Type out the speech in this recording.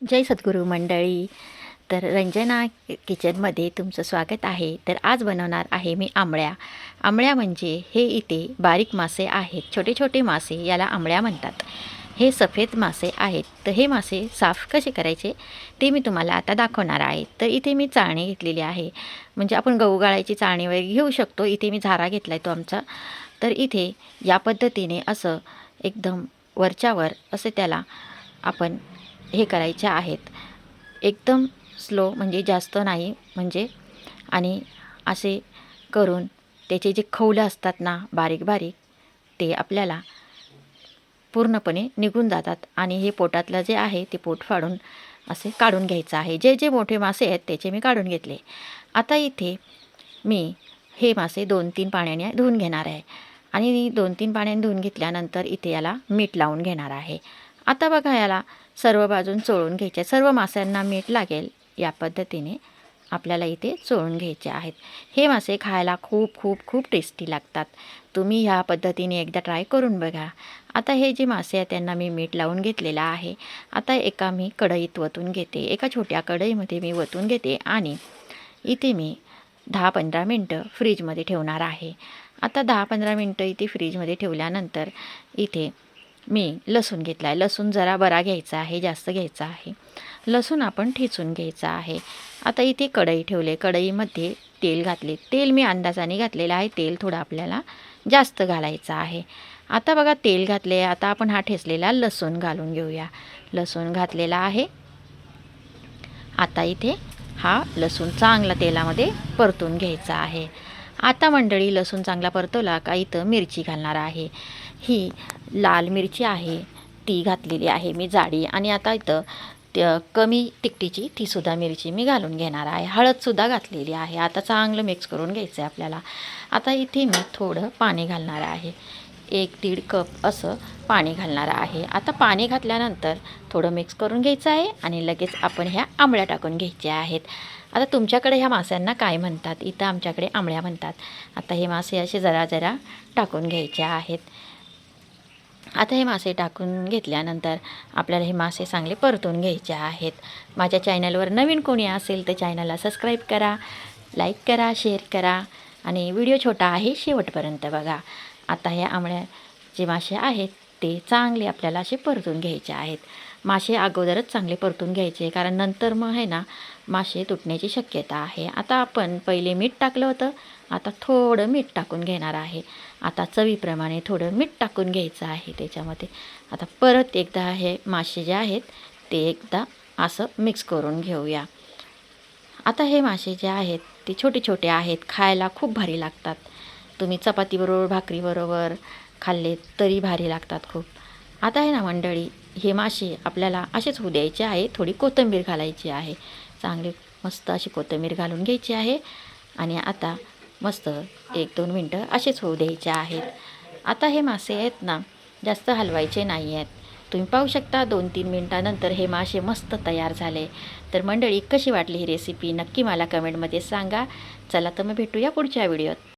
जय सद्गुरू मंडळी. तर रंजना किचनमध्ये तुमचं स्वागत आहे. तर आज बनवणार आहे मी आंबळ्या. आंबळ्या म्हणजे हे इथे बारीक मासे आहेत, छोटे छोटे मासे, याला आंबळ्या म्हणतात. हे सफेद मासे आहेत. तर हे मासे साफ कसे करायचे ते मी तुम्हाला आता दाखवणार आहे. तर इथे मी चाळणी घेतलेली आहे, म्हणजे आपण गहू गाळायची चाळणी वगैरे घेऊ शकतो. इथे मी झारा घेतला आहे तो आमचा. तर इथे या पद्धतीने असं एकदम वरच्यावर असे त्याला आपण हे करायचे आहेत. एकदम स्लो, म्हणजे जास्त नाही, म्हणजे आणि असे करून त्याचे जे खवलं असतात ना बारीक बारीक, ते आपल्याला पूर्णपणे निघून जातात. आणि हे पोटातलं जे आहे ते पोट फाडून असे काढून घ्यायचं आहे. जे जे मोठे मासे आहेत त्याचे मी काढून घेतले. आता इथे मी हे मासे 2-3 पाण्याने धुवून घेणार आहे. आणि 2-3 पाण्याने धुवून घेतल्यानंतर इथे याला मीठ लावून घेणार आहे. आता बघा, याला सर्व बाजून चोळून घ्यायचे. सर्व माशांना मीठ लागेल या पद्धतीने आपल्याला इथे चोळून घ्यायचे आहेत. हे मासे खायला खूप खूप खूप टेस्टी लागतात. तुम्ही ह्या पद्धतीने एकदा ट्राय करून बघा. आता हे जे मासे आहेत त्यांना मी मीठ लावून घेतलेलं आहे. आता एका मी कढईत वतून घेते. एका छोट्या कढईमध्ये मी वतून घेते आणि इथे मी 10-15 मिनटं फ्रीजमध्ये ठेवणार आहे. आता 10-15 मिनटं इथे फ्रीजमध्ये ठेवल्यानंतर इथे मी लसूण घेतला आहे. लसूण जरा बरा घ्यायचा आहे, जास्त घ्यायचा आहे. लसूण आपण ठेचून घ्यायचा आहे. आता इथे कढई ठेवले. कढईमध्ये तेल घातले. तेल मी अंदाजाने घातलेलं आहे. तेल थोडं आपल्याला जास्त घालायचं आहे. आता बघा, तेल घातले. आता आपण हा ठेचलेला लसूण घालून घेऊया. लसूण घातलेला आहे. आता इथे हा लसूण चांगला तेलामध्ये परतून घ्यायचा आहे. आता मंडळी, लसूण चांगला परतवला का इथं मिरची घालणार आहे. ही लाल मिरची आहे, ती घातलेली आहे मी जाडी. आणि आता इथं कमी तिखटीची तीसुद्धा मिरची मी घालून घेणार आहे. हळदसुद्धा घातलेली आहे. आता चांगलं मिक्स करून घ्यायचं आहे आपल्याला. आता इथे मी थोडं पाणी घालणार आहे. 1-1.5 कप असं पाणी घालणार आहे. आता पाणी घातल्यानंतर थोडं मिक्स करून घ्यायचं आहे आणि लगेच आपण ह्या आंबळ्या टाकून घ्यायच्या आहेत. आता तुमच्याकडे ह्या मास्यांना काय म्हणतात, इथं आमच्याकडे आंबळ्या म्हणतात. आता हे मासे असे जरा जरा टाकून घ्यायचे आहेत. आता हे मासे टाकून घेतल्यानंतर आपल्याला हे मासे चांगले परतून घ्यायचे आहेत. माझ्या चॅनलवर नवीन कोणी असेल तर चॅनलला सबस्क्राईब करा, लाईक करा, शेअर करा आणि व्हिडिओ छोटा आहे, शेवटपर्यंत बघा. आता हे आंबळ्या जे मासे आहेत ते चांगले आपल्याला असे परतून घ्यायचे आहेत. मासे अगोदरच चांगले परतून घ्यायचे, कारण नंतर मग आहे ना मासे तुटण्याची शक्यता आहे. आता आपण पहिले मीठ टाकलं होतं, आता थोडं मीठ टाकून घेणार आहे. आता चवीप्रमाणे थोडं मीठ टाकून घ्यायचं आहे त्याच्यामध्ये. आता परत एकदा हे मासे जे आहेत ते एकदा असं मिक्स करून घेऊया. आता हे मासे जे आहेत ते छोटे छोटे आहेत, खायला खूप भारी लागतात. तुम्ही चपातीबरोबर, भाकरीबरोबर खाल्ले तरी भारी लागतात खूप. आता आहे ना मंडळी, हे मासे आपल्याला असेच होऊ द्यायचे आहे. थोडी कोथिंबीर घालायची आहे. चांगली मस्त अशी कोथिंबीर घालून घ्यायची आहे. आणि आता मस्त 1-2 मिनटं असेच होऊ द्यायचे आहेत. आता हे मासे आहेत ना जास्त हलवायचे नाही आहेत. तुम्ही पाहू शकता 2-3 मिनटानंतर हे मासे मस्त तयार झाले. तर मंडळी, कशी वाटली ही रेसिपी नक्की मला कमेंटमध्ये सांगा. चला तर मग भेटूया पुढच्या व्हिडिओत.